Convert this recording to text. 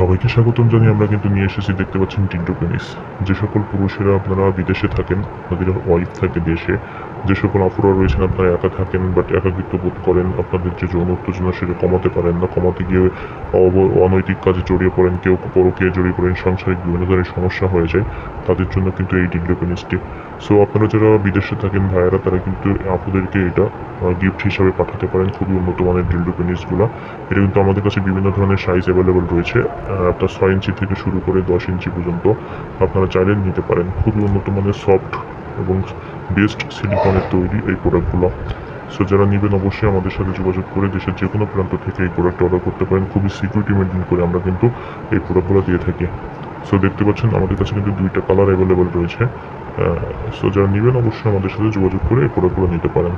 সবাইকে স্বাগতম জানিয়ে আমরা কিন্তু নিয়ে এসেছি, দেখতে পাচ্ছেন, টিন্টু পেনিস। যে সকল পুরুষেরা আপনারা বিদেশে থাকেন, আপনাদের ওয়াইফ থাকে দেশে, যে সকল আপুরা রয়েছেন আপনারা একা থাকেন বাট একাকিত্ব বোধ করেন, আপনাদের যে যৌন উত্তেজনা সেটা কমাতে পারেন না, কমাতে গিয়ে অনৈতিক কাজে জড়িয়ে পড়েন, কেউ পরকীয়ায় জড়িয়ে পড়েন, সাংসারিক বিভিন্ন ধরনের সমস্যা হয়ে যায়, তাদের জন্য কিন্তু এই টিন্টু পেনিসটি। সো আপনারা যারা বিদেশে থাকেন ভাইয়েরা, তারা কিন্তু আপুদেরকে এটা গিফট হিসাবে পাঠাতে পারেন, খুবই উন্নত মানের টিন্টু পেনিসগুলো। এটা কিন্তু আমাদের কাছে বিভিন্ন ধরনের সাইজ অ্যাভেলেবল রয়েছে, আপনার 6 ইঞ্চি থেকে শুরু করে 10 ইঞ্চি পর্যন্ত আপনারা চাইলে নিতে পারেন। খুবই উন্নত মানের সফট এবং বেস্ট সিলিকনের তৈরি এই প্রোডাক্টগুলো। সো যারা নেবেন অবশ্যই আমাদের সাথে যোগাযোগ করে দেশের যে কোনো প্রান্ত থেকে এই প্রোডাক্ট অর্ডার করতে পারেন। খুবই সিকিউরিটি মেনটেন করে আমরা কিন্তু এই প্রোডাক্টগুলো দিয়ে থাকি। সো দেখতে পাচ্ছেন আমাদের কাছে কিন্তু 2টা কালার অ্যাভেলেবল রয়েছে। সো যারা নেবেন অবশ্যই আমাদের সাথে যোগাযোগ করে এই প্রোডাক্টগুলো নিতে পারেন।